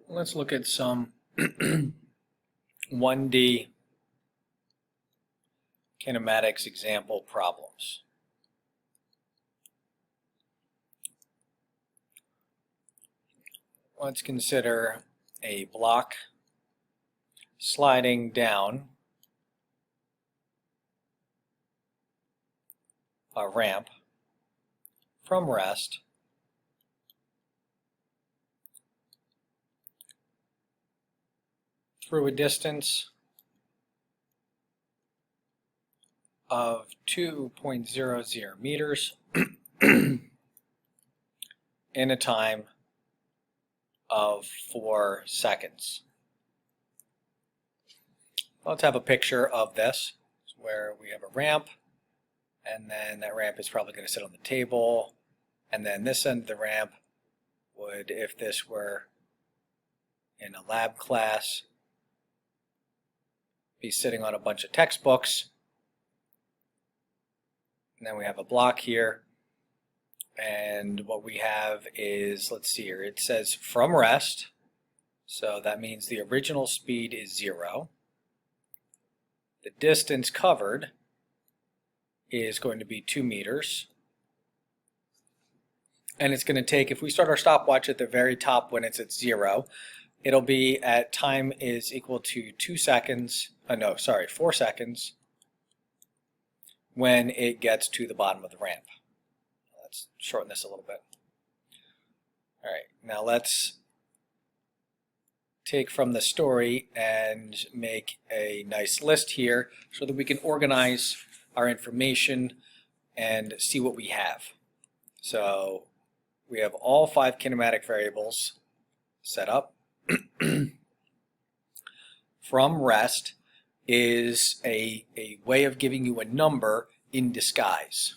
Let's look at some 1D kinematics example problems. Let's consider a block sliding down a ramp from rest through a distance of 2.00 meters in a time of 4 seconds. Let's have a picture of this where we have a ramp, and then that ramp is probably going to sit on the table, and then this end of the ramp would, if this were in a lab class, be sitting on a bunch of textbooks. And then we have a block here, and what we have is, let's see here, it says from rest, so that means the original speed is 0. The distance covered is going to be 2 meters. And it's going to take, if we start our stopwatch at the very top when it's at 0, it'll be at time is equal to 4 seconds when it gets to the bottom of the ramp. Let's shorten this a little bit. All right, now let's take from the story and make a nice list here so that we can organize our information and see what we have. So we have all 5 kinematic variables set up. From rest is a way of giving you a number in disguise.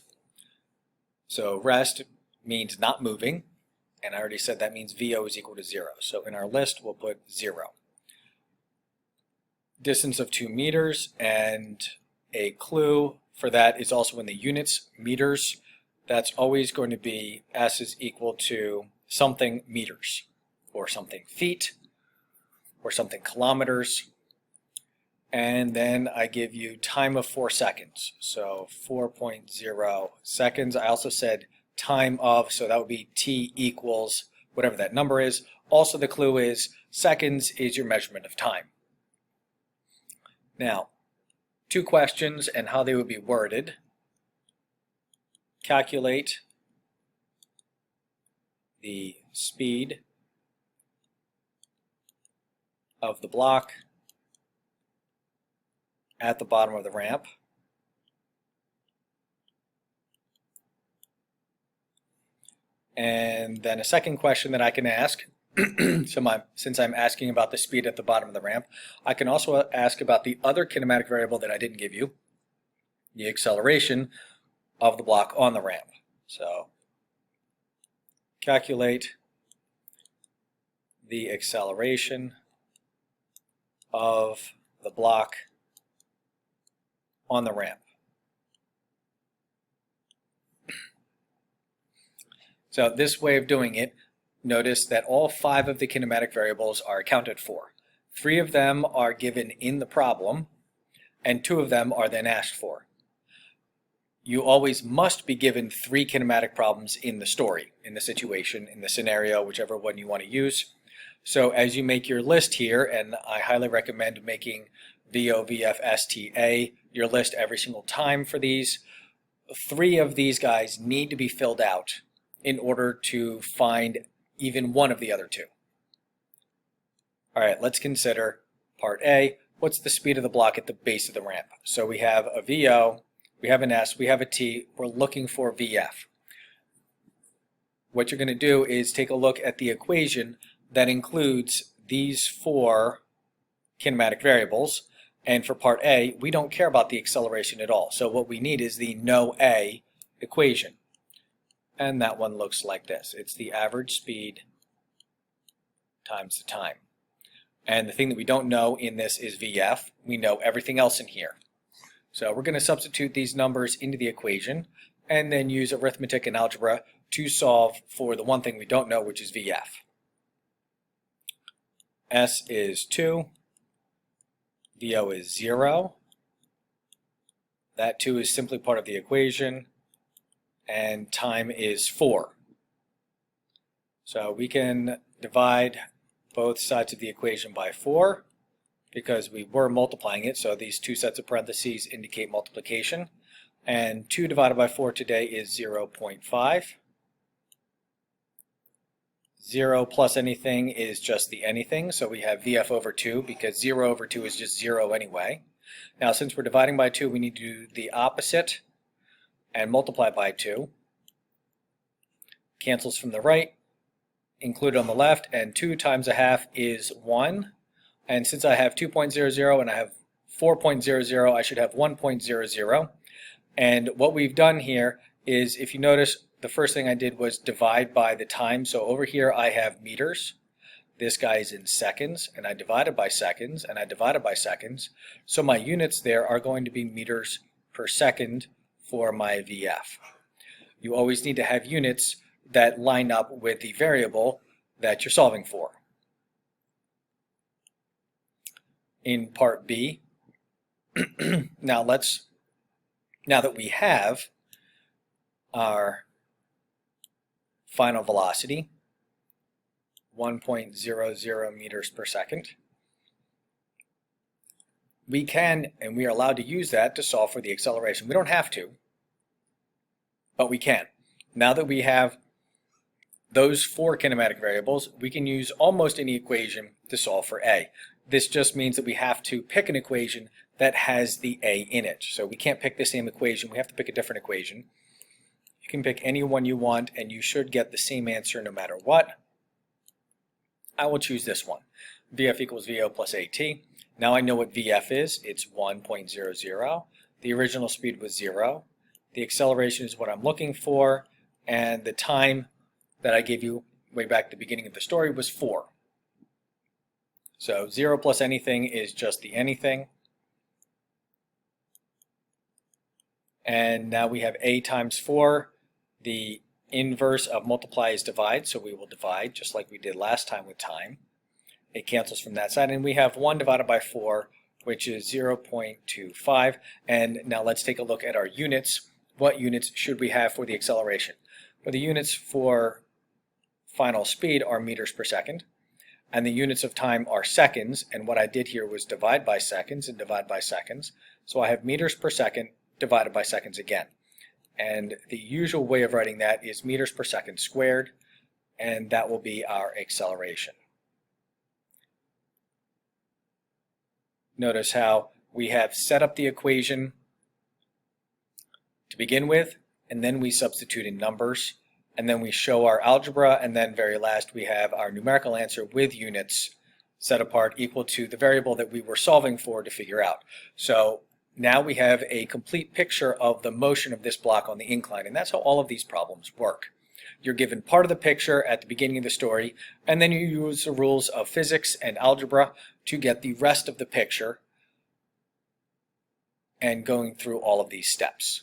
So rest means not moving, and I already said that means VO is equal to 0. So in our list we'll put 0. Distance of 2 meters, and a clue for that is also in the units, meters. That's always going to be S is equal to something meters, or something feet, or something kilometers. And then I give you time of 4 seconds. So 4.0 seconds. I also said time of, so that would be T equals whatever that number is. Also the clue is seconds is your measurement of time. Now, 2 questions and how they would be worded. Calculate the speed of the block at the bottom of the ramp. And then a second question that I can ask, since I'm asking about the speed at the bottom of the ramp, I can also ask about the other kinematic variable that I didn't give you, the acceleration of the block on the ramp. So calculate the acceleration of the block on the ramp. So this way of doing it, notice that all 5 of the kinematic variables are accounted for. 3 of them are given in the problem, and 2 of them are then asked for. You always must be given 3 kinematic problems in the story, in the situation, in the scenario, whichever one you want to use. So as you make your list here, and I highly recommend making VO, VF, STA your list every single time for these, 3 of these guys need to be filled out in order to find even one of the other 2. All right, let's consider part A. What's the speed of the block at the base of the ramp? So we have a VO, we have an S, we have a T, we're looking for VF. What you're going to do is take a look at the equation that includes these 4 kinematic variables, and for part A, we don't care about the acceleration at all. So what we need is the no A equation. And that one looks like this. It's the average speed times the time. And the thing that we don't know in this is VF. We know everything else in here. So we're going to substitute these numbers into the equation and then use arithmetic and algebra to solve for the one thing we don't know, which is VF. S is 2, VO is 0. That 2 is simply part of the equation, and time is 4. So we can divide both sides of the equation by 4 because we were multiplying it, so these two sets of parentheses indicate multiplication. And 2 divided by 4 today is 0.5. 0 plus anything is just the anything, so we have VF over 2 because 0 over 2 is just 0 anyway. Now since we're dividing by 2, we need to do the opposite and multiply by 2. Cancels from the right, included on the left, and 2 times a half is 1. And since I have 2.00 and I have 4.00, I should have 1.00. And what we've done here is, if you notice, the first thing I did was divide by the time. So over here I have meters. This guy is in seconds, and I divided by seconds, and I divided by seconds. So my units there are going to be meters per second for my VF. You always need to have units that line up with the variable that you're solving for. In part B, now that we have our final velocity, 1.00 meters per second, we can and we are allowed to use that to solve for the acceleration. We don't have to, but we can. Now that we have those 4 kinematic variables, we can use almost any equation to solve for A. This just means that we have to pick an equation that has the A in it. So we can't pick the same equation, we have to pick a different equation. You can pick any one you want and you should get the same answer no matter what. I will choose this one. VF equals VO plus AT. Now I know what VF is. It's 1.00. The original speed was 0. The acceleration is what I'm looking for. And the time that I gave you way back at the beginning of the story was 4. So 0 plus anything is just the anything. And now we have A times 4. The inverse of multiply is divide, so we will divide just like we did last time with time. It cancels from that side, and we have 1 divided by 4, which is 0.25. And now let's take a look at our units. What units should we have for the acceleration? Well, the units for final speed are meters per second, and the units of time are seconds, and what I did here was divide by seconds and divide by seconds. So I have meters per second divided by seconds again. And the usual way of writing that is meters per second squared, and that will be our acceleration. Notice how we have set up the equation to begin with, and then we substitute in numbers, and then we show our algebra, and then very last we have our numerical answer with units set apart equal to the variable that we were solving for to figure out. So now we have a complete picture of the motion of this block on the incline, and that's how all of these problems work. You're given part of the picture at the beginning of the story, and then you use the rules of physics and algebra to get the rest of the picture and going through all of these steps.